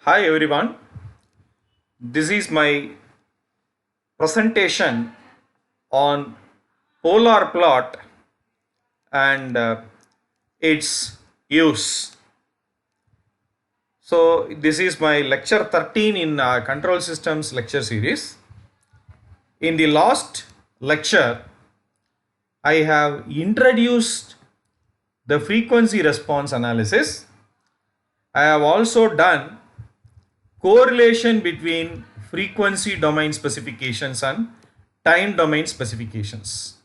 Hi everyone, this is my presentation on polar plot and its use. So this is my lecture 13 in control systems lecture series. In the last lecture, I have introduced the frequency response analysis. I have also done correlation between frequency domain specifications and time domain specifications.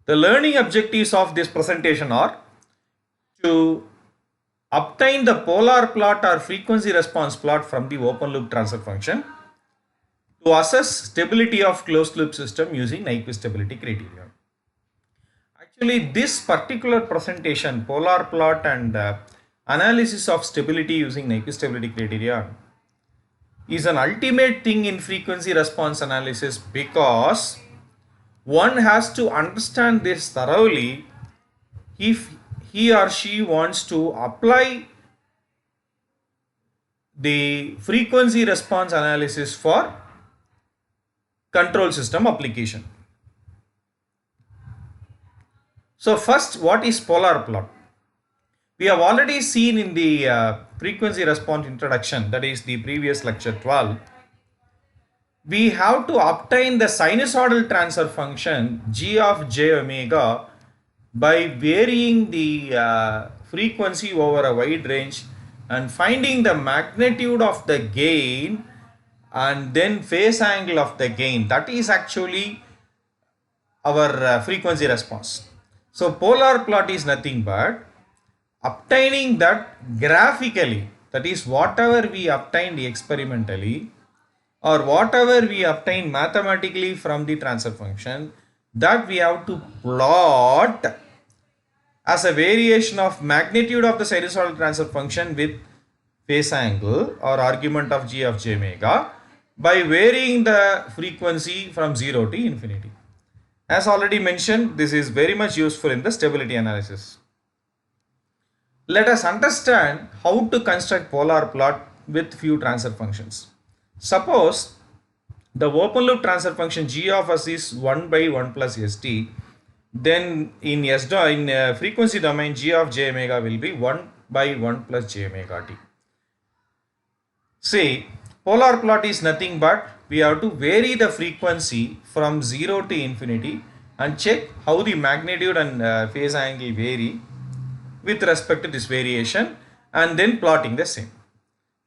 The learning objectives of this presentation are to obtain the polar plot or frequency response plot from the open loop transfer function, to assess stability of closed loop system using Nyquist stability criterion. Actually, this particular presentation, polar plot and analysis of stability using Nyquist stability criterion, is an ultimate thing in frequency response analysis because one has to understand this thoroughly if he or she wants to apply the frequency response analysis for control system application. So first, what is polar plot? We have already seen in the frequency response introduction, that is the previous lecture 12, we have to obtain the sinusoidal transfer function g of j omega by varying the frequency over a wide range and finding the magnitude of the gain and then phase angle of the gain. That is actually our frequency response. So polar plot is nothing but obtaining that graphically, that is whatever we obtained experimentally or whatever we obtain mathematically from the transfer function, that we have to plot as a variation of magnitude of the sinusoidal transfer function with phase angle or argument of g of j omega by varying the frequency from 0 to infinity. As already mentioned, this is very much useful in the stability analysis. Let us understand how to construct polar plot with few transfer functions. Suppose the open loop transfer function g of s is 1 by 1 plus st, then in frequency domain g of j omega will be 1 by 1 plus j omega t. Say polar plot is nothing but we have to vary the frequency from 0 to infinity and check how the magnitude and phase angle vary with respect to this variation and then plotting the same.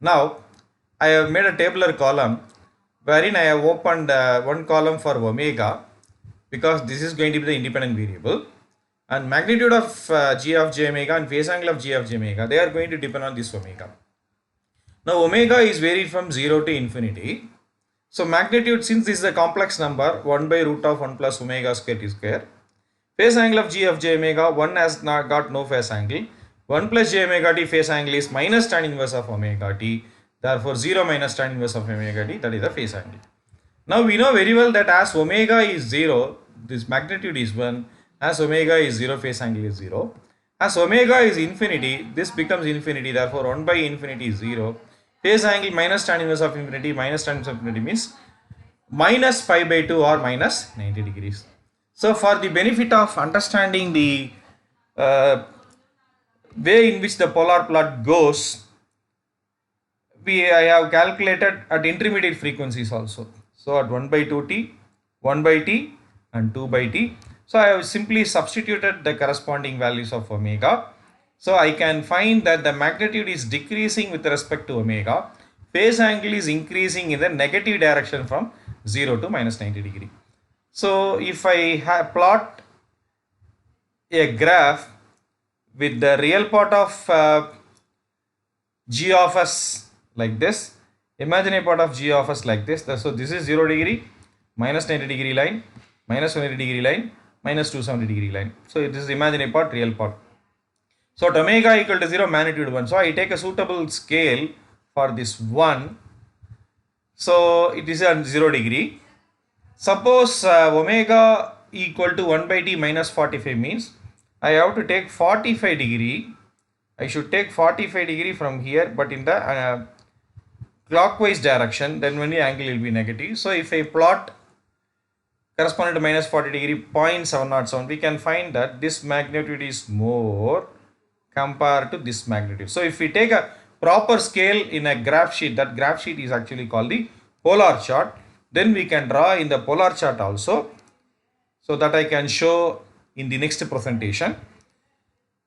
Now I have made a tabular column wherein I have opened one column for omega because this is going to be the independent variable, and magnitude of g of j omega and phase angle of g of j omega, they are going to depend on this omega. Now omega is varied from 0 to infinity. So magnitude, since this is a complex number, 1 by root of 1 plus omega square t square. Phase angle of g of j omega, 1 has got no phase angle. 1 plus j omega t phase angle is minus tan inverse of omega t. Therefore 0 minus tan inverse of omega t, that is the phase angle. Now we know very well that as omega is 0, this magnitude is 1. As omega is 0, phase angle is 0. As omega is infinity, this becomes infinity. Therefore 1 by infinity is 0. Phase angle minus tan inverse of infinity, minus tan inverse of infinity means minus pi by 2 or minus 90 degrees. So for the benefit of understanding the way in which the polar plot goes, I have calculated at intermediate frequencies also. So at 1 by 2t, 1 by t and 2 by t. So I have simply substituted the corresponding values of omega. So I can find that the magnitude is decreasing with respect to omega. Phase angle is increasing in the negative direction from 0 to minus 90 degree. So if I plot a graph with the real part of g of s like this, imaginary part of g of s like this. So this is 0 degree, minus 90 degree line, minus 180 degree line, minus 270 degree line. So this is imaginary part, real part. So at omega equal to 0, magnitude 1. So I take a suitable scale for this 1. So it is at 0 degree. Suppose omega equal to 1 by t minus 45 means I have to take 45 degree. I should take 45 degree from here, but in the clockwise direction, then only angle will be negative. So if I plot corresponding to minus 40 degree 0.707, we can find that this magnitude is more compared to this magnitude. So if we take a proper scale in a graph sheet, that graph sheet is actually called the polar chart, then we can draw in the polar chart also, so that I can show in the next presentation.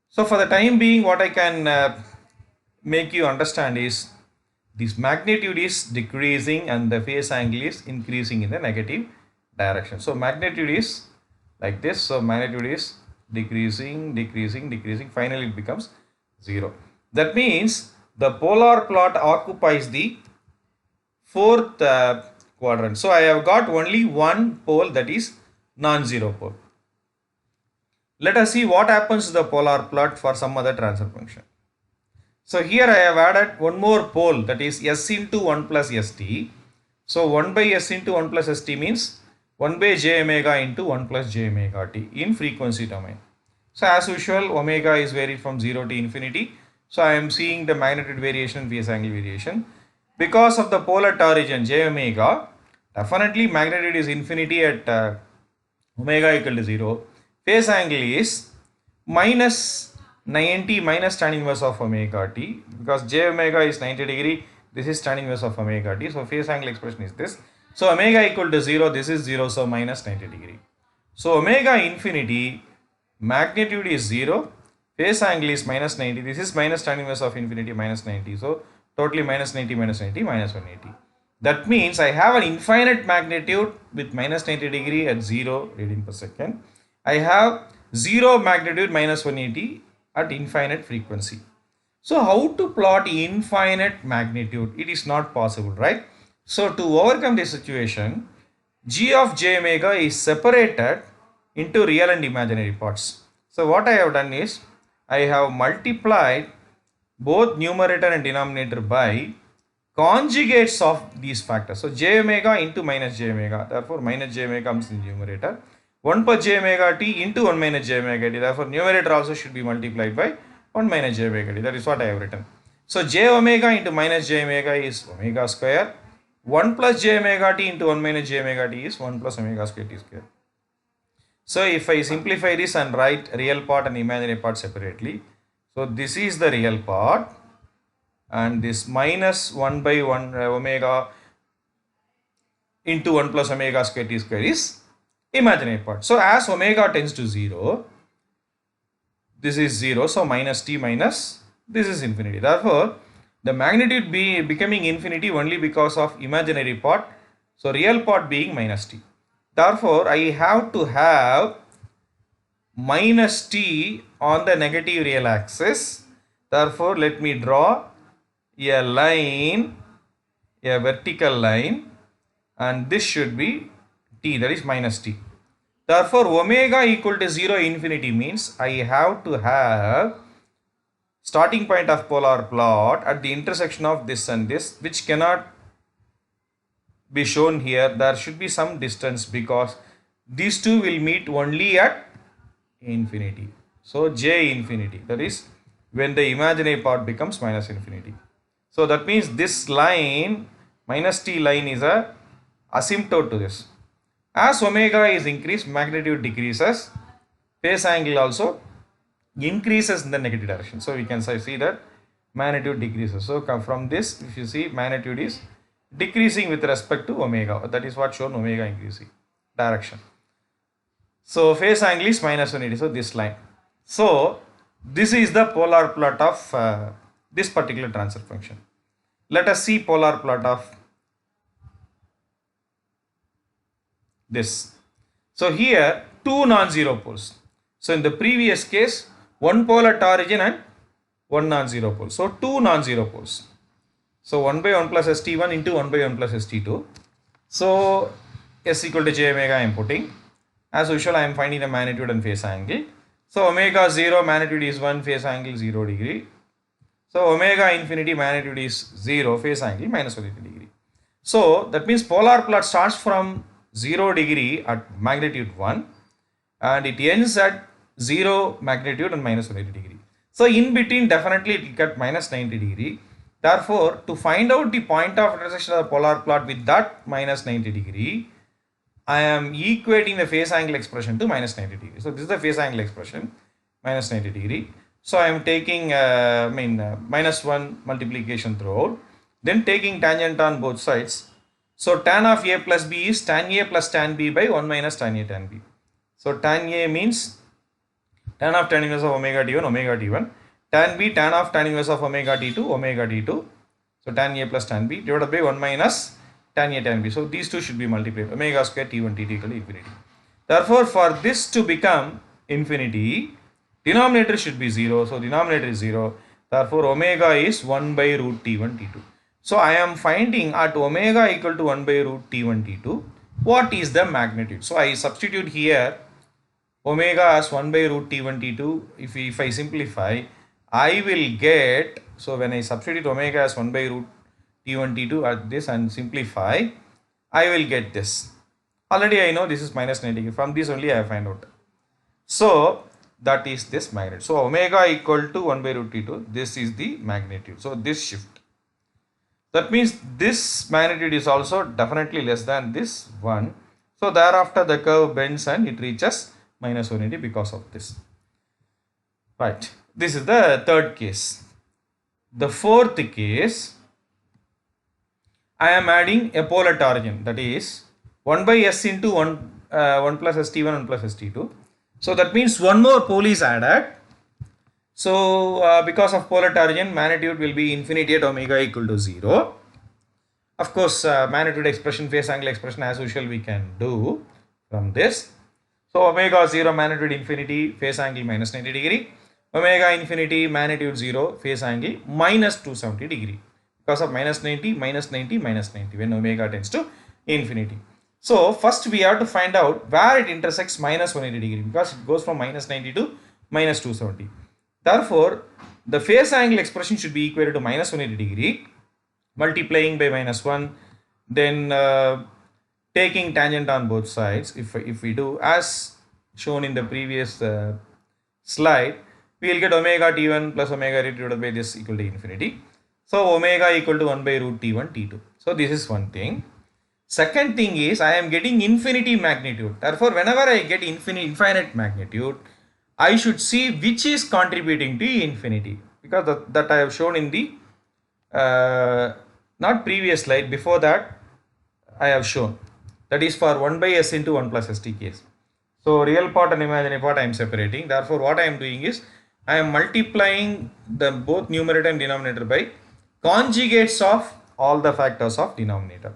So for the time being, what I can make you understand is this magnitude is decreasing and the phase angle is increasing in the negative direction. So magnitude is like this. So magnitude is decreasing, decreasing, decreasing. Finally, it becomes 0. That means the polar plot occupies the fourth quadrant. So I have got only one pole, that is non-zero pole. Let us see what happens to the polar plot for some other transfer function. So here I have added one more pole, that is s into 1 plus st. So 1 by s into 1 plus st means 1 by j omega into 1 plus j omega t in frequency domain. So as usual, omega is varied from 0 to infinity. So I am seeing the magnitude variation and phase angle variation. Because of the polar origin j omega, definitely magnitude is infinity at omega equal to 0. Phase angle is minus 90 minus tan inverse of omega t, because j omega is 90 degree, this is tan inverse of omega t. So phase angle expression is this. So omega equal to 0, this is 0, so minus 90 degree. So omega infinity, magnitude is 0, phase angle is minus 90, this is minus tan inverse of infinity minus 90. So totally minus 90 minus 90 minus 180. That means I have an infinite magnitude with minus 90 degree at 0 radian per second. I have 0 magnitude minus 180 at infinite frequency. So how to plot infinite magnitude? It is not possible, right? So to overcome this situation, g of j omega is separated into real and imaginary parts. So what I have done is, I have multiplied both numerator and denominator by conjugates of these factors. So j omega into minus j omega, therefore minus j omega comes in the numerator. 1 plus j omega t into 1 minus j omega t, therefore numerator also should be multiplied by 1 minus j omega t. That is what I have written. So j omega into minus j omega is omega square. 1 plus j omega t into 1 minus j omega t is 1 plus omega square t square. So if I simplify this and write real part and imaginary part separately, so this is the real part, and this minus 1 by 1 omega into 1 plus omega square t square is imaginary part. So as omega tends to 0, this is 0, so minus t minus this is infinity. Therefore, the magnitude becoming infinity only because of imaginary part, so real part being minus t. Therefore, I have to have minus t on the negative real axis. Therefore, let me draw a line, a vertical line, and this should be t, that is minus t. Therefore, omega equal to 0 infinity means I have to have starting point of polar plot at the intersection of this and this, which cannot be shown here. There should be some distance because these two will meet only at infinity. So j infinity, that is when the imaginary part becomes minus infinity. So that means this line, minus t line, is a asymptote to this. As omega is increased, magnitude decreases, phase angle also increases in the negative direction. So we can see that magnitude decreases. So from this, if you see, magnitude is decreasing with respect to omega. That is what shown, omega increasing direction. So phase angle is minus 180. So this line. So this is the polar plot of this particular transfer function. Let us see polar plot of this. So here two non-zero poles. So in the previous case, one pole at origin and one non-zero pole. So two non-zero poles. So 1 by 1 plus st1 into 1 by 1 plus st2. So s equal to j omega I am putting. As usual, I am finding the magnitude and phase angle. So omega 0, magnitude is 1, phase angle 0 degree. So omega infinity, magnitude is 0, phase angle minus 180 degree. So that means polar plot starts from 0 degree at magnitude 1 and it ends at 0 magnitude and minus 180 degree. So in between definitely it will get minus 90 degree. Therefore, to find out the point of intersection of the polar plot with that minus 90 degree, I am equating the phase angle expression to minus 90 degree. So this is the phase angle expression, minus 90 degree. So I am taking minus 1 multiplication throughout, then taking tangent on both sides. So tan of a plus b is tan a plus tan b by 1 minus tan a tan b. So tan a means tan of tan inverse of omega t1 omega t1, tan b tan of tan inverse of omega t2 omega t2. So tan a plus tan b divided by 1 minus tan a tan b. So these two should be multiplied, omega square t1 t2 equal to infinity. Therefore, for this to become infinity, denominator should be 0. So denominator is 0. Therefore, omega is 1 by root t1 t2. So I am finding at omega equal to 1 by root t1 t2, what is the magnitude? So I substitute here omega as 1 by root t1 t2. If I simplify, I will get, so when I substitute omega as 1 by root t1 t2 at this and simplify, I will get this. Already I know this is minus 90. From this only I find out. So that is this magnitude. So omega equal to 1 by root t2. This is the magnitude. So this shift. That means this magnitude is also definitely less than this one. So thereafter the curve bends and it reaches minus 180 because of this. Right. This is the third case. The fourth case, I am adding a pole at origin, that is 1 by s into 1 plus st1 1 plus st2. So that means one more pole is added. So because of pole at origin, magnitude will be infinity at omega equal to 0. Of course, magnitude expression, phase angle expression as usual we can do from this. So omega 0 magnitude infinity, phase angle minus 90 degree. Omega infinity magnitude 0, phase angle minus 270 degree. Because of minus 90, minus 90, minus 90 when omega tends to infinity. So first we have to find out where it intersects minus 180 degree, because it goes from minus 90 to minus 270. Therefore, the phase angle expression should be equal to minus 180 degree, multiplying by minus 1, then taking tangent on both sides. If we do as shown in the previous slide, we will get omega t1 plus omega t2 divided by this equal to infinity. So omega equal to 1 by root t1 t2. So this is one thing. Second thing is I am getting infinity magnitude. Therefore, whenever I get infinite magnitude, I should see which is contributing to infinity, because that I have shown in the not previous slide, before that I have shown, that is for 1 by s into 1 plus st case. So real part and imaginary part I am separating. Therefore, what I am doing is I am multiplying the both numerator and denominator by conjugates of all the factors of denominator.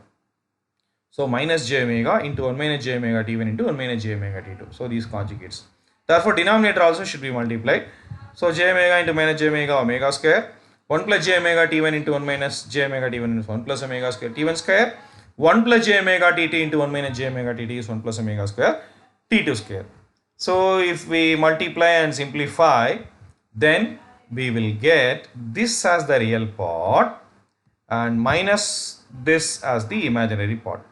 So minus j omega into 1 minus j omega t1 into 1 minus j omega t2. So these conjugates. Therefore, denominator also should be multiplied. So j omega into minus j omega omega square. 1 plus j omega t1 into 1 minus j omega t1 is 1 plus omega square t1 square. 1 plus j omega tt into 1 minus j omega tt is 1 plus omega square t2 square. So if we multiply and simplify, then we will get this as the real part and minus this as the imaginary part.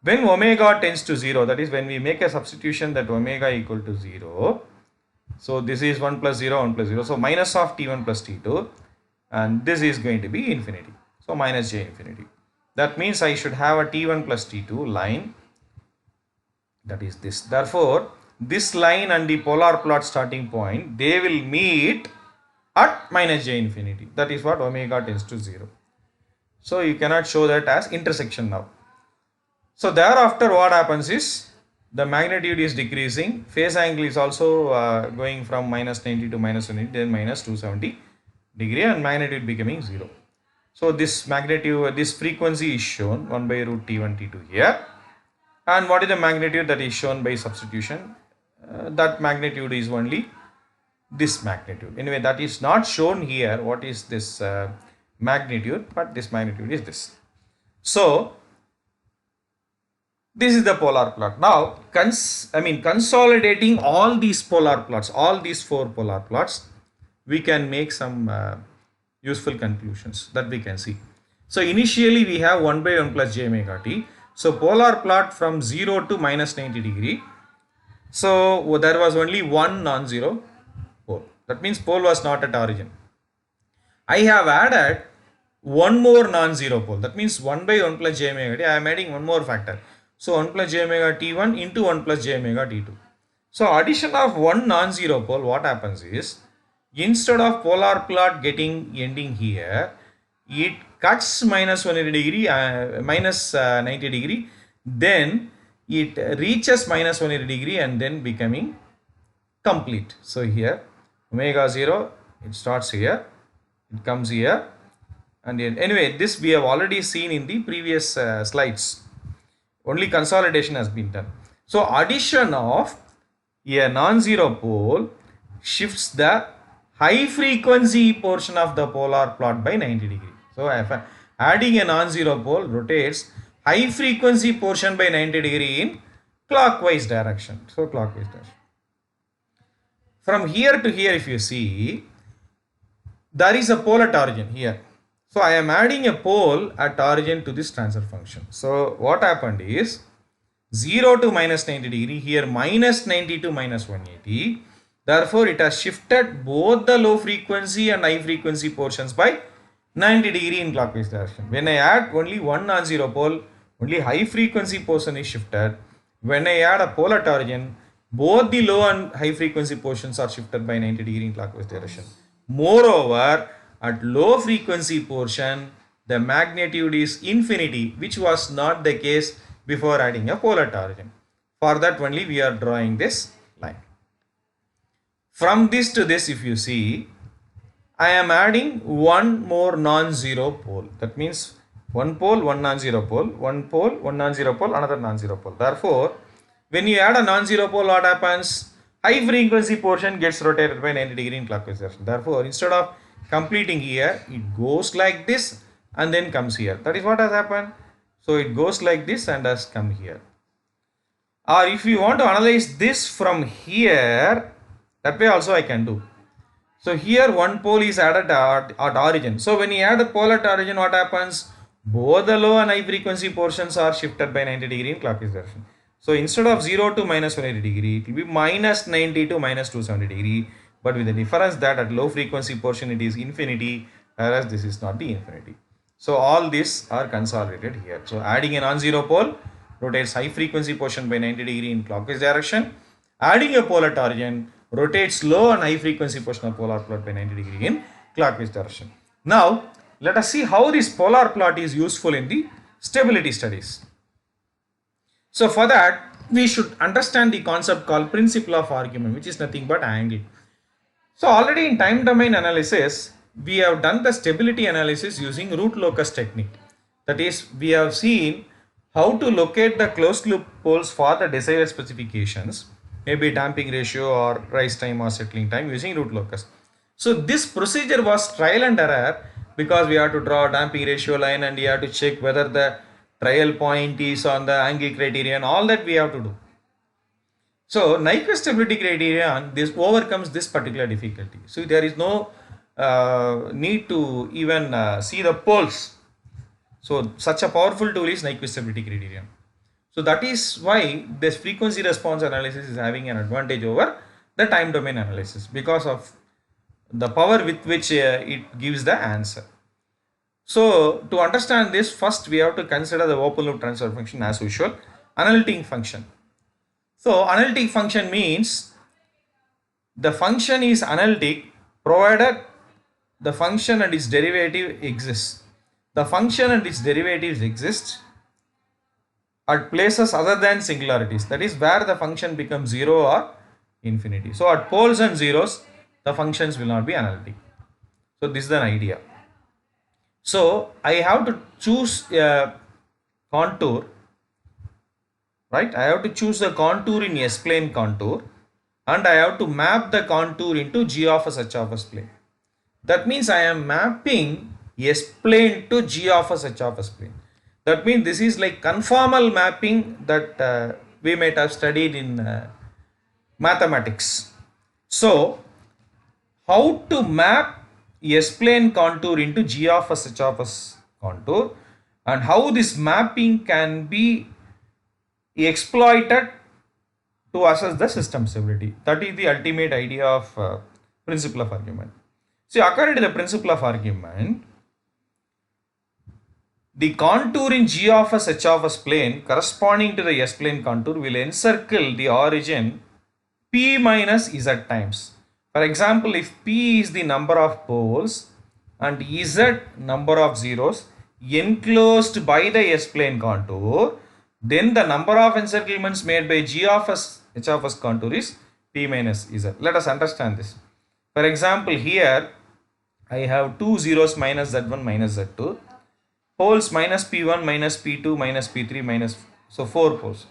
When omega tends to 0, that is when we make a substitution that omega equal to 0, so this is 1 plus 0, 1 plus 0, so minus of t1 plus t2, and this is going to be infinity, so minus j infinity. That means I should have a t1 plus t2 line, that is this. Therefore, this line and the polar plot starting point, they will meet at minus j infinity. That is what omega tends to 0. So you cannot show that as intersection now. So thereafter what happens is the magnitude is decreasing, phase angle is also going from minus 90 to minus 180, then minus 270 degree, and magnitude becoming 0. So this magnitude, this frequency is shown 1 by root t1 t2 here. And what is the magnitude that is shown by substitution? That magnitude is only this magnitude. Anyway, that is not shown here. What is this magnitude? But this magnitude is this. So this is the polar plot. Now, consolidating all these polar plots, all these 4 polar plots, we can make some useful conclusions that we can see. So initially we have 1 by 1 plus j omega t. So polar plot from 0 to minus 90 degree. So there was only one non-zero pole. That means pole was not at origin. I have added one more non-zero pole. That means 1 by 1 plus j omega t. I am adding one more factor. So 1 plus j omega t1 into 1 plus j omega t2. So addition of one non-zero pole, what happens is, instead of polar plot getting ending here, it cuts minus 180 degree, minus 90 degree, then it reaches minus 180 degree and then becoming complete. So here omega 0, it starts here, it comes here, and then anyway this we have already seen in the previous slides. Only consolidation has been done. So addition of a non-zero pole shifts the high frequency portion of the polar plot by 90 degree. So adding a non-zero pole rotates high frequency portion by 90 degree in clockwise direction. So clockwise direction. From here to here, if you see, there is a pole at origin here. So I am adding a pole at origin to this transfer function. So what happened is 0 to minus 90 degree, here minus 90 to minus 180. Therefore, it has shifted both the low frequency and high frequency portions by 90 degree in clockwise direction. When I add only one non-zero pole, only high frequency portion is shifted. When I add a pole at origin, both the low and high frequency portions are shifted by 90 degree in clockwise direction. Moreover, at low frequency portion, the magnitude is infinity, which was not the case before adding a pole at origin. For that only we are drawing this line. From this to this, if you see, I am adding one more non-zero pole. That means one pole, one non-zero pole, one pole, one non-zero pole, another non-zero pole. Therefore, when you add a non-zero pole, what happens? High frequency portion gets rotated by 90 degree in clockwise direction. Therefore, instead of completing here, it goes like this and then comes here. That is what has happened. So it goes like this and has come here. Or if you want to analyze this from here, that way also I can do. So here one pole is added at origin. So when you add a pole at origin, what happens? Both the low and high frequency portions are shifted by 90 degree in clockwise direction. So instead of 0 to minus 180 degree, it will be minus 90 to minus 270 degree. But with the difference that at low frequency portion it is infinity, whereas this is not the infinity. So all these are consolidated here. So adding a non-zero pole rotates high frequency portion by 90 degree in clockwise direction. Adding a pole at origin rotates low and high frequency portion of polar plot by 90 degree in clockwise direction. Now let us see how this polar plot is useful in the stability studies. So for that we should understand the concept called principle of argument, which is nothing but angle. So already in time domain analysis, we have done the stability analysis using root locus technique. That is, we have seen how to locate the closed loop poles for the desired specifications, maybe damping ratio or rise time or settling time using root locus. So this procedure was trial and error because we have to draw a damping ratio line and we have to check whether the trial point is on the angle criterion, all that we have to do. So Nyquist stability criterion, this overcomes this particular difficulty. So there is no need to even see the poles. So such a powerful tool is Nyquist stability criterion. So that is why this frequency response analysis is having an advantage over the time domain analysis because of the power with which it gives the answer. So to understand this, first we have to consider the open loop transfer function as usual, analytic function. So analytic function means the function is analytic provided the function and its derivative exists. The function and its derivatives exist at places other than singularities, that is where the function becomes 0 or infinity. So at poles and zeros, the functions will not be analytic. So this is an idea. So I have to choose a contour, right? I have to choose a contour in S-plane contour and I have to map the contour into G of S H of S plane. That means I am mapping S-plane to G of S H of S plane. That means this is like conformal mapping that we might have studied in mathematics. So how to map S-plane contour into G of S H of S contour? and how this mapping can be exploited to assess the system stability. That is the ultimate idea of principle of argument. See, according to the principle of argument, the contour in G of S H of S plane corresponding to the S plane contour will encircle the origin P minus Z times. For example, if P is the number of poles and Z number of zeros enclosed by the S plane contour, then the number of encirclements made by G of S H of S contour is P minus Z. Let us understand this. For example, here I have two zeros minus Z1 minus Z2, poles minus P1 minus P2 minus P3 minus, so 4 poles.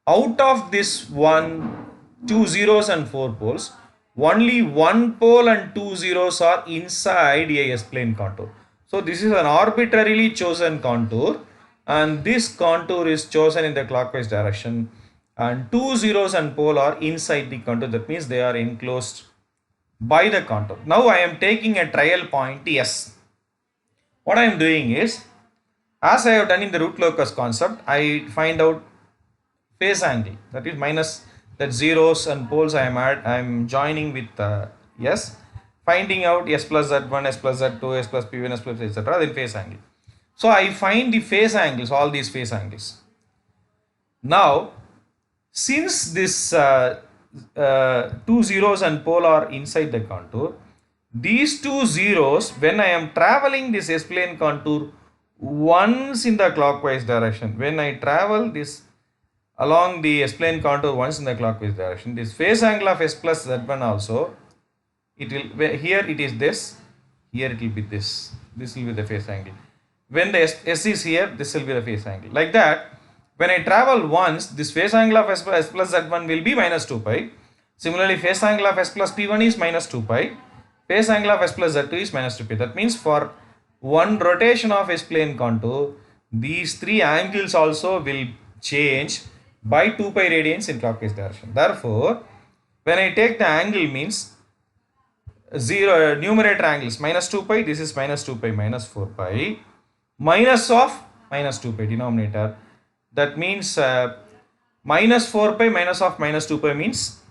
Out of this 2 zeros and 4 poles, only 1 pole and 2 zeros are inside a S-plane contour. So this is an arbitrarily chosen contour, and this contour is chosen in the clockwise direction, and 2 zeros and pole are inside the contour. That means they are enclosed by the contour. Now I am taking a trial point S. What I am doing is, as I have done in the root locus concept, I find out phase angle, that is minus that zeros and poles I am joining with S, finding out S plus Z1, S plus Z2, S plus P1, S plus etc. then phase angle. So I find the phase angles, all these phase angles. Now, since this 2 zeros and pole are inside the contour, these 2 zeros, when I am traveling this S-plane contour once in the clockwise direction, when I travel this along the S-plane contour once in the clockwise direction, this phase angle of S plus Z1 also, it will, here it is this, here it will be this will be the phase angle. When the S is here, this will be the phase angle. Like that, when I travel once, this phase angle of S plus Z1 will be minus 2 pi. Similarly, phase angle of S plus P1 is minus 2 pi. Phase angle of S plus Z2 is minus 2 pi. That means for one rotation of S-plane contour, these three angles also will change by 2 pi radians in clockwise direction. Therefore, when I take the angle means numerator angles minus 2 pi, this is minus 2 pi minus 4 pi, minus of minus 2 pi denominator. That means minus 4 pi minus of minus 2 pi means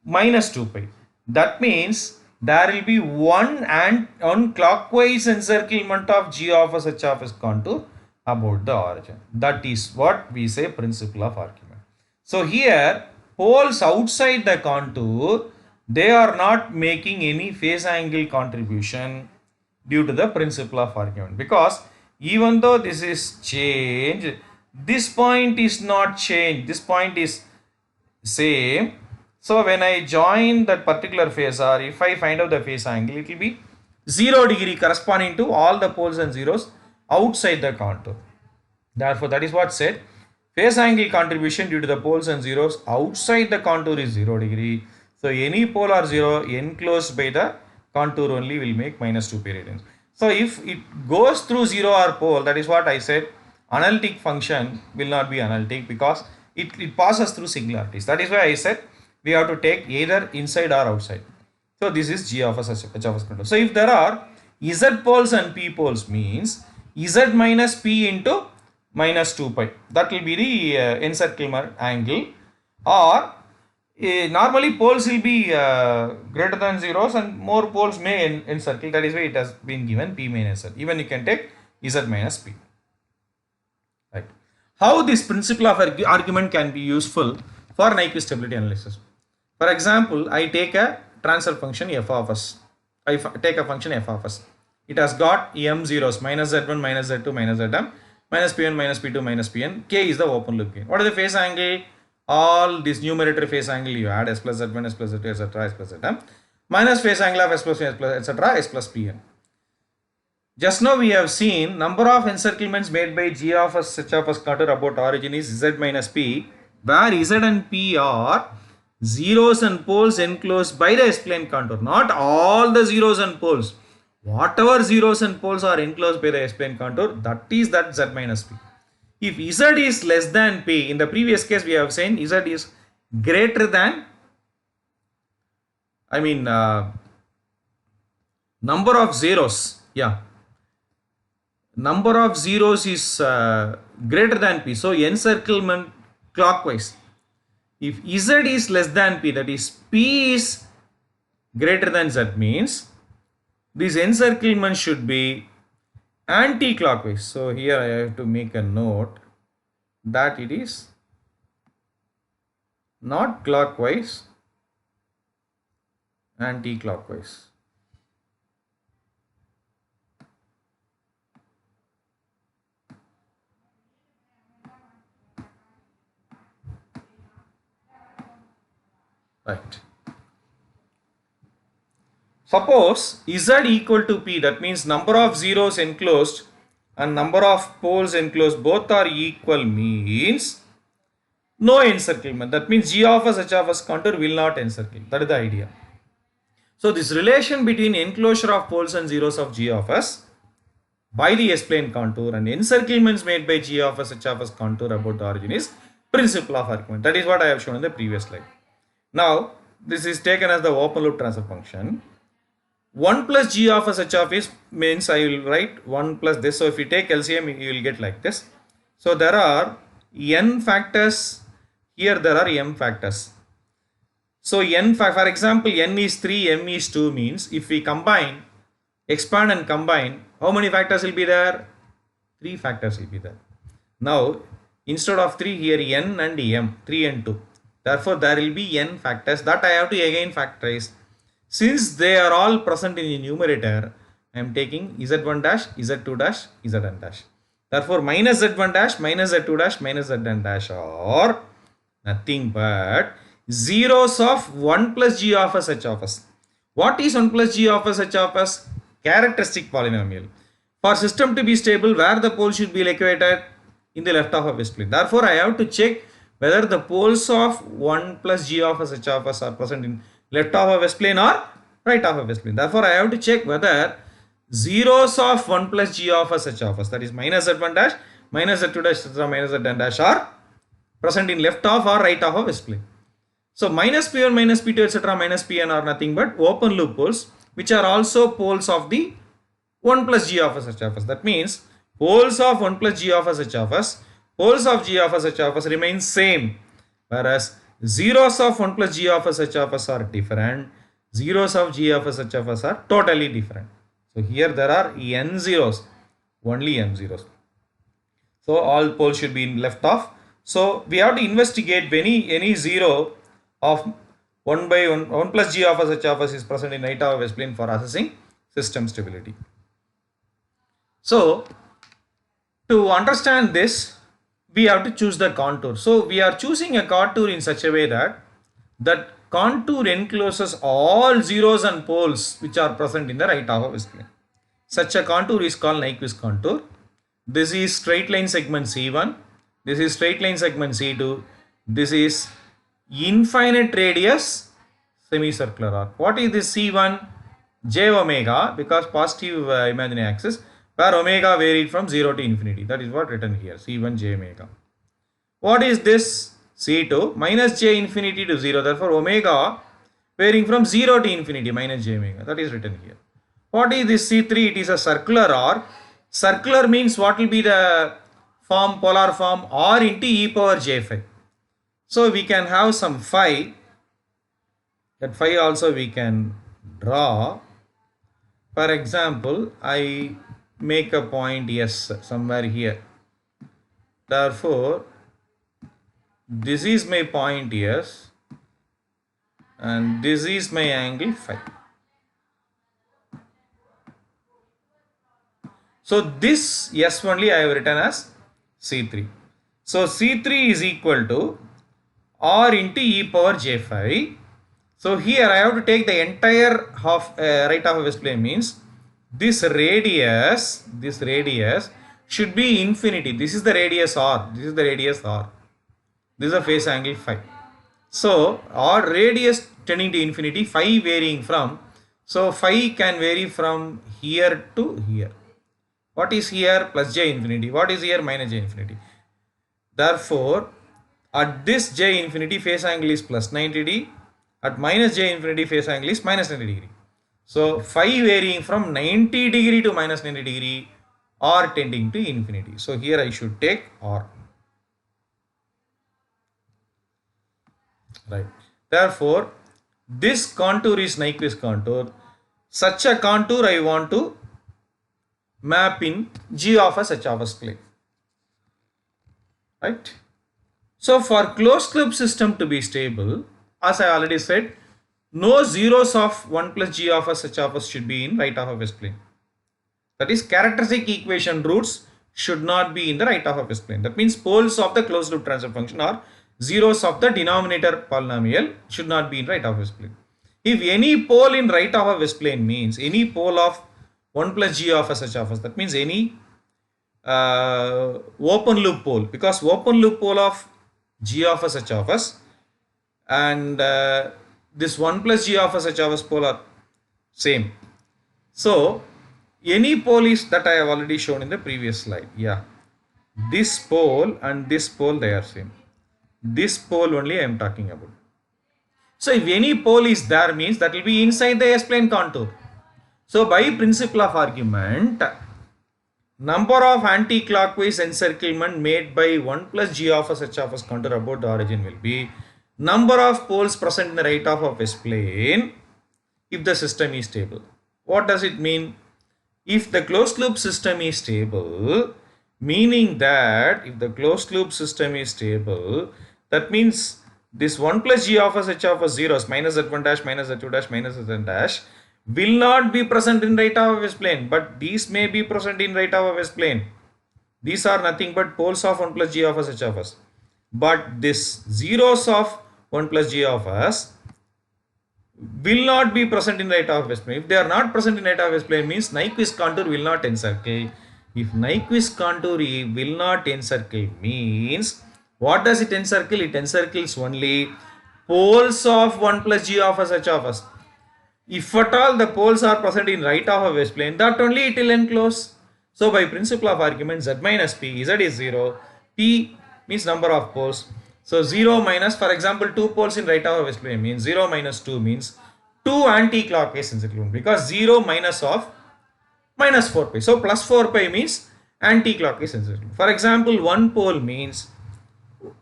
minus 2 pi. That means there will be one clockwise encirclement of G of S H of S contour about the origin. That is what we say principle of argument. So here poles outside the contour, they are not making any phase angle contribution due to the principle of argument, because even though this is changed, this point is not changed, this point is same. So when I join that particular phasor, if I find out the phase angle, it will be 0 degree corresponding to all the poles and zeros outside the contour. Therefore, that is what said, phase angle contribution due to the poles and zeros outside the contour is 0 degree. So any pole or zero enclosed by the contour only will make minus 2 pi radians. So if it goes through 0 or pole, that is what I said, analytic function will not be analytic, because it passes through singularities. That is why I said we have to take either inside or outside. So this is G of S H of S contour. So if there are Z poles and P poles, means Z minus P into minus 2 pi, that will be the encirclement angle. Or normally poles will be greater than zeros and more poles may encircle. That is why it has been given P minus Z. Even you can take Z minus P. Right. How this principle of argument can be useful for Nyquist stability analysis. For example, I take a transfer function f of s. I take a function f of s. It has got m zeros, minus z1, minus z2, minus zm, minus p1, minus p2, minus pn. K is the open loop gain. What is the phase angle? All this numerator phase angle you add, s plus z1, s plus z2, etc., s plus zm, minus phase angle of s plus etc., s plus pn. Just now we have seen number of encirclements made by G of S H of S contour about origin is z minus p, where z and p are zeros and poles enclosed by the S-plane contour. Not all the zeros and poles. Whatever zeros and poles are enclosed by the S-plane contour, that is that z minus p. If z is less than p, in the previous case we have seen z is greater than, number of zeros. Yeah. number of zeros is greater than p, so encirclement clockwise. If z is less than p, that is p is greater than z, means this encirclement should be anti-clockwise. So here I have to make a note that it is not clockwise, anti-clockwise. Right. Suppose z equal to p, that means number of zeros enclosed and number of poles enclosed both are equal, means no encirclement. That means g of s h of s contour will not encircle. That is the idea. So this relation between enclosure of poles and zeros of g of s by the S-plane contour and encirclements made by g of s h of s contour about the origin is principle of argument. That is what I have shown in the previous slide. Now this is taken as the open loop transfer function. 1 plus g of s h of s means I will write 1 plus this. So if you take LCM, you will get like this. So there are n factors. Here there are m factors. So n, for example, n is 3, m is 2, means if we combine, expand and combine, how many factors will be there? 3 factors will be there. Now instead of 3, here n and m, 3 and 2. Therefore there will be n factors that I have to again factorize. Since they are all present in the numerator, I am taking z1 dash, z2 dash, zn dash. Therefore minus z1 dash, minus z2 dash, minus zn dash are nothing but zeros of 1 plus g of s h of s. What is 1 plus g of s h of s? Characteristic polynomial. For system to be stable, where the pole should be located? In the left half of S-plane. Therefore I have to check whether the poles of 1 plus g of s h of s are present in left half of S-plane or right half of S-plane. Therefore I have to check whether zeros of 1 plus g of s h of s, that is minus z1 dash, minus z2 dash, etc., minus zn dash are present in left half or right half of S-plane. So minus p1, minus p2, etc., minus pn are nothing but open loop poles, which are also poles of the 1 plus g of s h of s. That means poles of 1 plus g of s h of s, poles of g of s h of s remain same, whereas zeros of 1 plus g of s h of s are different, zeros of g of s h of s are totally different. So here there are n zeros, only m zeros. So all poles should be in left half. So we have to investigate any zero of 1 by 1 plus g of s h of s is present in right half of S-plane for assessing system stability. So to understand this, we have to choose the contour. So we are choosing a contour in such a way that contour encloses all zeros and poles which are present in the right half of S-plane. Such a contour is called Nyquist contour. This is straight line segment C1. This is straight line segment C2. This is infinite radius semicircular arc. What is this C1? J omega, because positive imaginary axis, where omega varied from 0 to infinity. That is what written here, C1 j omega. What is this? C2 minus j infinity to 0. Therefore omega varying from 0 to infinity minus j omega. That is written here. What is this C3? It is a circular arc. Circular means what will be the form, polar form? R into e power j phi. So we can have some phi. That phi also we can draw. For example, I make a point S somewhere here. Therefore, this is my point S and this is my angle phi. So this S only I have written as C3. So C3 is equal to R into e power j phi. So here I have to take the entire half right half of S-plane, means this radius should be infinity. This is the radius R. This is the radius R. This is the phase angle phi. So R radius tending to infinity, phi varying from. So phi can vary from here to here. What is here? Plus j infinity. What is here? Minus j infinity. Therefore, at this j infinity phase angle is plus 90°. At minus j infinity phase angle is minus 90°. So phi varying from 90° to minus 90°, or tending to infinity. So here I should take or. Right. Therefore, this contour is Nyquist contour. Such a contour I want to map in G of S H of S plane. Right. So for closed loop system to be stable, as I already said, no zeros of 1 plus G of S H of S should be in right half of S plane. That is, characteristic equation roots should not be in the right half of S plane. That means poles of the closed loop transfer function or zeros of the denominator polynomial should not be in right half of S plane. If any pole in right half of S plane means any pole of 1 plus G of S H of S, that means any open loop pole, because open loop pole of G of S H of S and this 1 plus G of S H of S pole are same. So any pole is that I have already shown in the previous slide. Yeah, this pole and this pole, they are same. This pole only I am talking about. So if any pole is there means that will be inside the S-plane contour. So by principle of argument, number of anti-clockwise encirclement made by 1 plus G of S H of S contour about the origin will be number of poles present in the right half of S-plane if the system is stable. What does it mean? If the closed loop system is stable, meaning that if the closed loop system is stable, that means this 1 plus G of S H of S zeros minus Z1 dash minus Z2 dash minus Zn dash will not be present in right half of S plane, but these may be present in right half of S plane. These are nothing but poles of 1 plus G of S H of S. But this zeros of 1 plus G of S will not be present in right half of S plane. If they are not present in right half of S plane means Nyquist contour will not encircle. If Nyquist contour will not encircle means, what does it encircle? It encircles only poles of 1 plus G of S H of S. If at all the poles are present in right half of S plane, that only it will enclose. So by principle of argument, Z minus P, Z is 0, P means number of poles. So 0 minus, for example, 2 poles in right half of S plane means 0 minus 2 means 2 anti-clockwise encirclement, because 0 minus of minus 4 pi. So plus 4 pi means anti-clockwise encirclement. For example, 1 pole means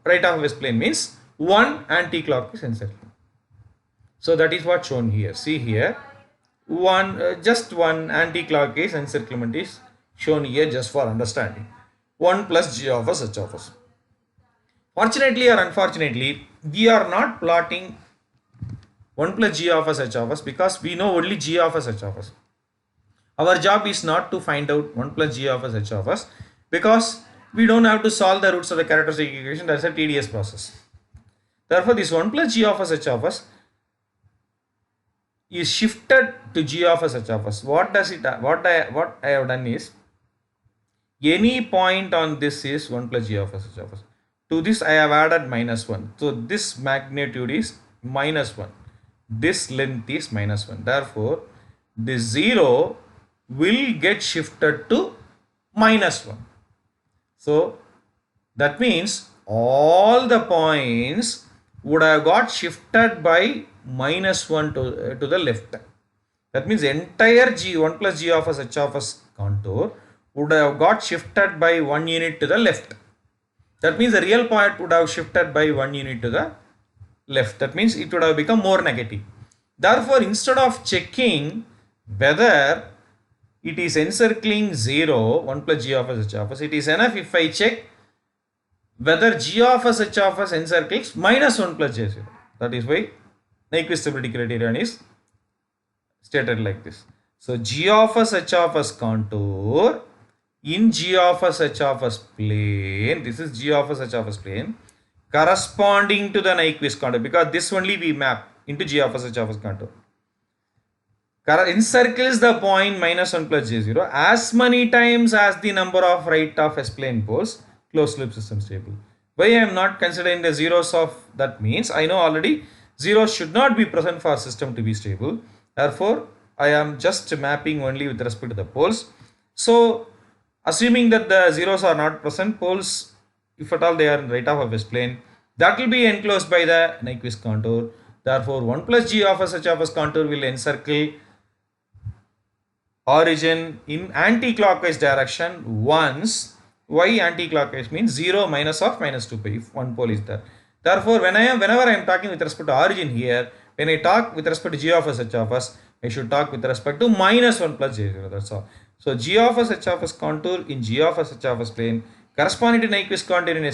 right half of S plane means 1 anti-clockwise encirclement. So that is what shown here. See here, just one anti-clockwise encirclement is shown here just for understanding. 1 plus G of S H of S. Fortunately or unfortunately, we are not plotting 1 plus G of S H of S because we know only G of S H of S. Our job is not to find out 1 plus G of S H of S because we don't have to solve the roots of the characteristic equation. That's a tedious process. Therefore, this 1 plus G of S H of S is shifted to G of S H of S. What does it? What I have done is, any point on this is 1 plus G of S H of S. To this I have added minus 1. So this magnitude is minus 1. This length is minus 1. Therefore, this 0 will get shifted to minus 1. So that means all the points would have got shifted by minus 1 to the left. That means entire G 1 plus G of S H of S contour would have got shifted by 1 unit to the left. That means the real point would have shifted by 1 unit to the left. That means it would have become more negative. Therefore, instead of checking whether it is encircling 0, 1 plus G of S H of S, it is enough if I check whether G of S H of S encircles minus 1 plus J0. That is why Nyquist stability criterion is stated like this. So G of S H of S contour in G of S H of S plane, this is G of S H of S plane, corresponding to the Nyquist contour, because this only we map into G of S H of S contour, encircles the point minus 1 plus J0 as many times as the number of right of S plane poles, closed loop system stable. Why I am not considering the zeros of that means I know already zeros should not be present for system to be stable. Therefore, I am just mapping only with respect to the poles. So assuming that the zeros are not present, poles, if at all they are in right half of S plane, that will be enclosed by the Nyquist contour. Therefore, 1 plus G of S H of S contour will encircle origin in anti-clockwise direction once. Why anti-clockwise? Means 0 minus of minus 2 pi if one pole is there. Therefore, whenever I am talking with respect to origin here, when I talk with respect to g of s h of s, I should talk with respect to minus 1 plus j0. That's all. So g of s h of s contour in g of s h of s plane corresponding to Nyquist contour in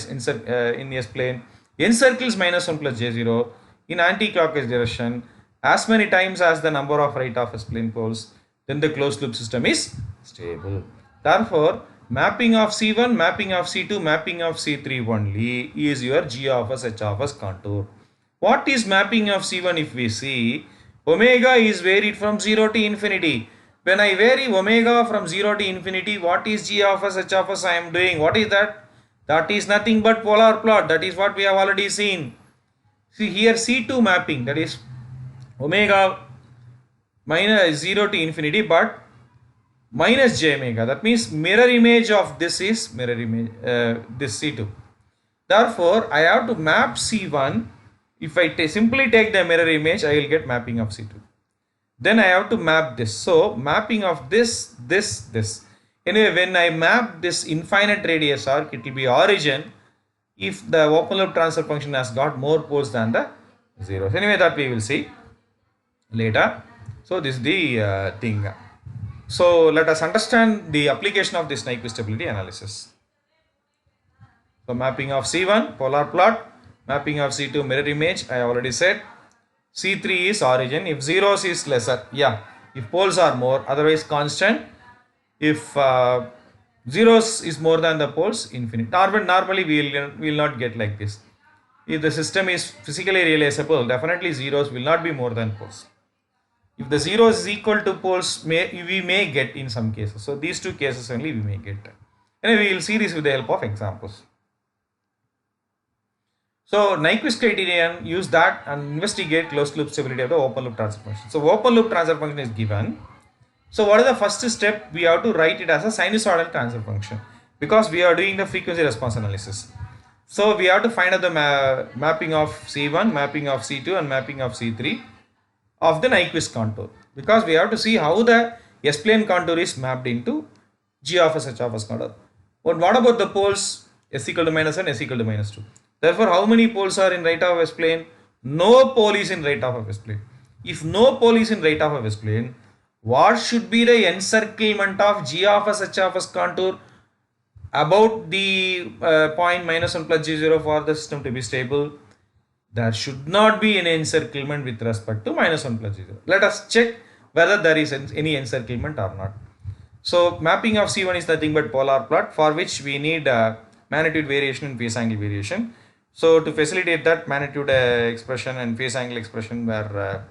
S plane encircles minus 1 plus j0 in anti-clockwise direction as many times as the number of right of S plane poles, then the closed loop system is stable. Therefore, mapping of C1, mapping of C2, mapping of C3 only is your G of S, H of S contour. What is mapping of C1 if we see? Omega is varied from 0 to infinity. When I vary omega from 0 to infinity, what is G of S, H of S I am doing? What is that? That is nothing but polar plot. That is what we have already seen. See here C2 mapping, that is omega minus 0 to infinity, but minus j omega. That means mirror image of this is mirror image, this C2. Therefore, I have to map C1. If I simply take the mirror image, I will get mapping of C2. Then I have to map this. So, mapping of this. Anyway, when I map this infinite radius arc, it will be origin if the open loop transfer function has got more poles than the zeros. Anyway, that we will see later. So, this is the thing. So, let us understand the application of this Nyquist stability analysis. So, mapping of C1 polar plot, mapping of C2 mirror image, I already said. C3 is origin. If zeros is lesser, yeah. If poles are more, otherwise constant. If zeros is more than the poles, infinite. Normally we will not get like this. If the system is physically realizable, definitely zeros will not be more than poles. If the zeros is equal to poles, we may get in some cases. So these two cases only we may get. Anyway, we will see this with the help of examples. So Nyquist criterion, use that and investigate closed loop stability of the open loop transfer function. So open loop transfer function is given. So what is the first step? We have to write it as a sinusoidal transfer function because we are doing the frequency response analysis. So we have to find out the mapping of C1, mapping of C2 and mapping of C3 of the Nyquist contour, because we have to see how the S-plane contour is mapped into G of S, H of S contour. But what about the poles? S equal to minus 1, S equal to minus 2. Therefore, how many poles are in right of S-plane? No pole is in right of S-plane. If no pole is in right of S-plane, what should be the encirclement of G of S, H of S contour about the point minus 1 plus G0 for the system to be stable? There should not be any encirclement with respect to minus 1 plus G0. Let us check whether there is any encirclement or not. So mapping of C1 is nothing but polar plot, for which we need magnitude variation and phase angle variation. So to facilitate that, magnitude expression and phase angle expression were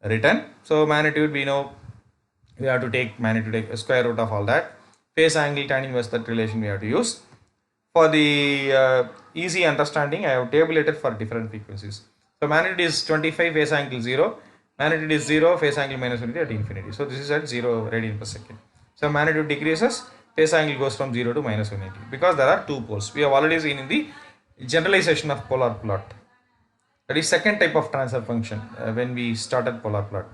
written. So magnitude, we know we have to take magnitude square root of all that. Phase angle tan inverse that relation we have to use. For the easy understanding, I have tabulated for different frequencies. So magnitude is 25, phase angle 0. Magnitude is 0, phase angle minus 20 at infinity. So this is at 0 radian per second. So magnitude decreases, phase angle goes from 0 to minus 180 because there are two poles. We have already seen in the generalization of polar plot. That is second type of transfer function when we started polar plot.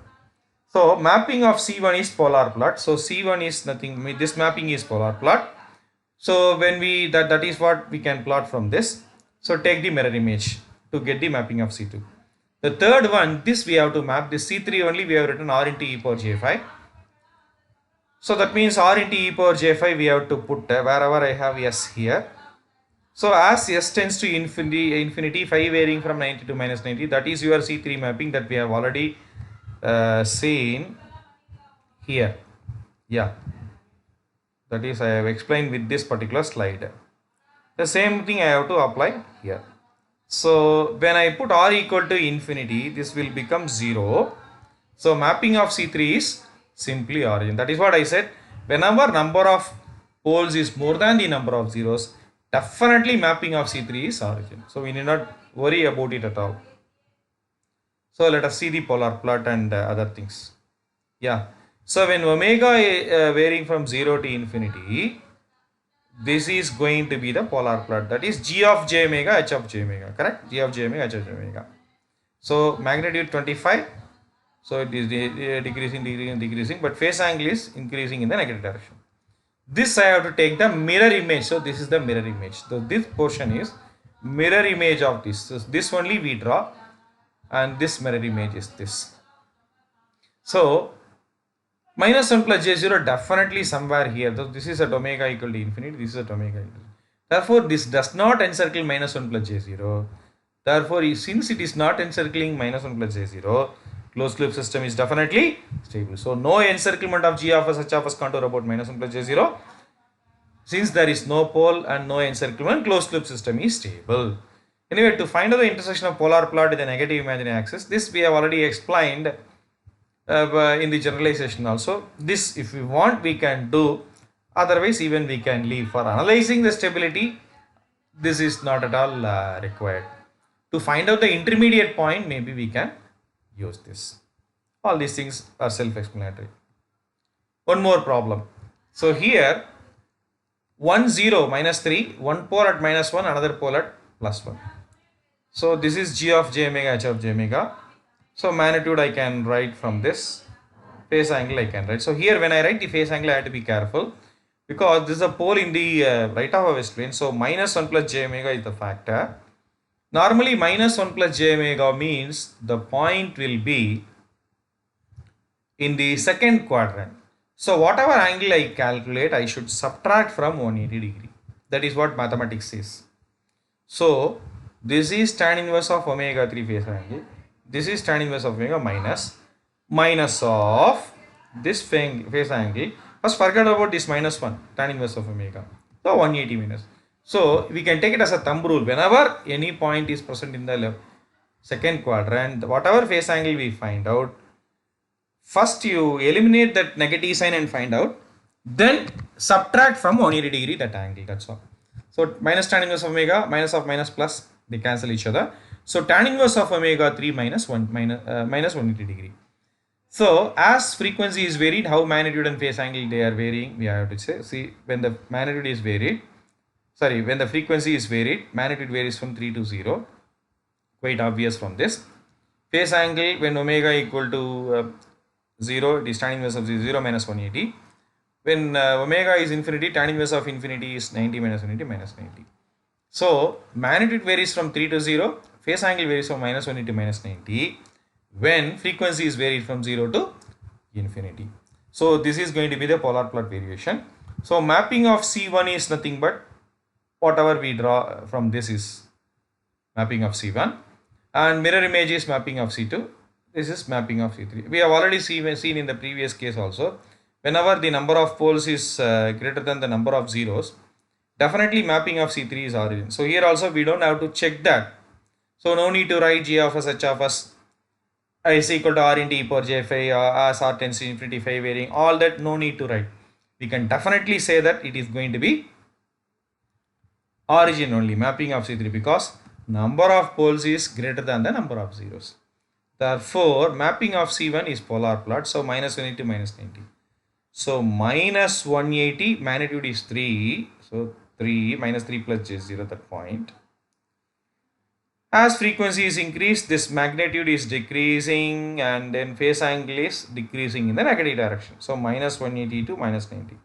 So mapping of C1 is polar plot. So C1 is nothing, this mapping is polar plot. So when we, that is what we can plot from this. So take the mirror image to get the mapping of C2. The third one, this we have to map, this C3 only we have written R into e power j5. So that means R into e power j5 we have to put wherever I have S here. So as S tends to infinity, phi varying from 90 to minus 90, that is your C3 mapping that we have already seen here. Yeah, that is I have explained with this particular slide. The same thing I have to apply here. So when I put R equal to infinity, this will become 0. So mapping of C3 is simply origin. That is what I said. Whenever number of poles is more than the number of zeros, definitely mapping of C3 is origin. So we need not worry about it at all. So let us see the polar plot and other things. Yeah. So when omega varying from 0 to infinity, this is going to be the polar plot. That is G of j omega, H of j omega. Correct? G of j omega, H of j omega. So magnitude 25, So it is decreasing, but phase angle is increasing in the negative direction. This I have to take the mirror image. So this is the mirror image. So this portion is mirror image of this. So this only we draw, and this mirror image is this. So minus 1 plus j0 definitely somewhere here. So this is at omega equal to infinity. This is at omega equal to. Therefore, this does not encircle minus 1 plus j0. Therefore, since it is not encircling minus 1 plus j0, closed loop system is definitely stable. So no encirclement of g of s h of s contour about minus 1 plus j0. Since there is no pole and no encirclement, closed loop system is stable. Anyway, to find out the intersection of polar plot with the negative imaginary axis, this we have already explained in the generalization also. This, if we want, we can do. Otherwise, even we can leave. For analyzing the stability, this is not at all required. To find out the intermediate point, maybe we can use this. All these things are self-explanatory. One more problem. So here, 1 0 minus 3, one pole at minus 1, another pole at plus 1. So this is g of j omega, h of j omega. So magnitude I can write from this. Phase angle I can write. So here when I write the phase angle, I have to be careful, because this is a pole in the right half of S plane. So minus 1 plus j omega is the factor. Normally minus 1 plus j omega means the point will be in the second quadrant. So whatever angle I calculate, I should subtract from 180 degree. That is what mathematics says. So this is tan inverse of omega 3 phase angle. This is tan inverse of omega minus of this phase angle. First forget about this minus 1, tan inverse of omega. So 180 minus. So we can take it as a thumb rule. Whenever any point is present in the second quadrant, whatever phase angle we find out, first you eliminate that negative sign and find out, then subtract from 180 degree that angle. That's all. So minus tan inverse of omega, minus of minus plus, they cancel each other. So tan inverse of omega 3 minus 180 degree. So as frequency is varied, how magnitude and phase angle they are varying, we have to say. See, when the magnitude is varied, when the frequency is varied, magnitude varies from 3 to 0. Quite obvious from this. Phase angle, when omega equal to 0, it is tan inverse of 0 minus 180. When omega is infinity, tan inverse of infinity is 90 minus 180 minus 90. So magnitude varies from 3 to 0, phase angle varies from minus 180 to minus 90 when frequency is varied from 0 to infinity. So this is going to be the polar plot variation. So mapping of C1 is nothing but whatever we draw from this is mapping of C1, and mirror image is mapping of C2. This is mapping of C3. We have already seen in the previous case also, whenever the number of poles is greater than the number of zeros, definitely mapping of C3 is origin. So here also we don't have to check that. So no need to write g of s, h of s is equal to r into e power j phi, as r tends to infinity phi varying. All that no need to write. We can definitely say that it is going to be origin only, mapping of C3, because number of poles is greater than the number of zeros. Therefore, mapping of C1 is polar plot. So minus 180 to minus 90. So minus 180, magnitude is 3. So 3 minus 3 plus j0, that point. As frequency is increased, this magnitude is decreasing, and then phase angle is decreasing in the negative direction. So minus 180 to minus 90.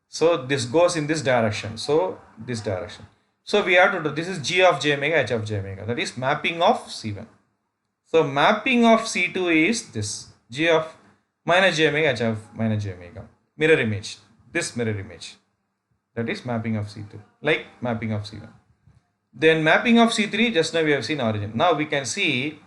So this goes in this direction. So this direction. So we have to do, this is g of j omega, h of j omega. That is mapping of C1. So mapping of C2 is this, g of minus j omega, h of minus j omega. Mirror image. This mirror image. That is mapping of C2. Like mapping of C1. Then mapping of C3, just now we have seen origin. Now we can see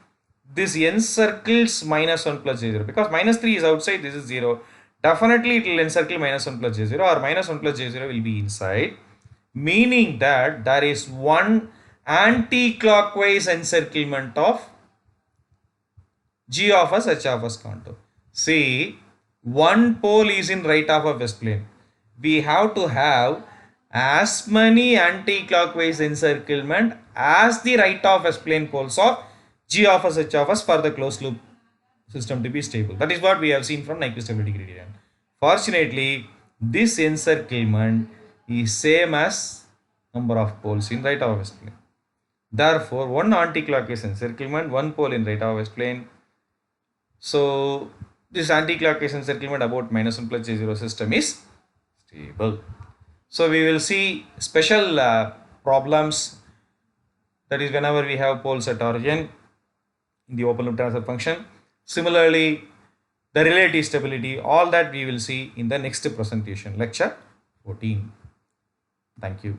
this encircles minus 1 plus j0, because minus 3 is outside, this is 0. Definitely it will encircle minus 1 plus j0, or minus 1 plus j0 will be inside, meaning that there is one anti-clockwise encirclement of g of s, h of s contour. See, one pole is in right half of S plane. We have to have as many anti-clockwise encirclement as the right of S plane poles of g of s, h of s for the closed loop system to be stable. That is what we have seen from Nyquist stability gradient. Fortunately, this encirclement is same as number of poles in right of S plane. Therefore, one anti-clockwise encirclement, one pole in right of S plane, So this anti-clockwise encirclement about -1 plus J0 system is stable. So we will see special problems, that is whenever we have poles at origin in the open loop transfer function. Similarly, the relative stability, all that we will see in the next presentation, lecture 14. Thank you.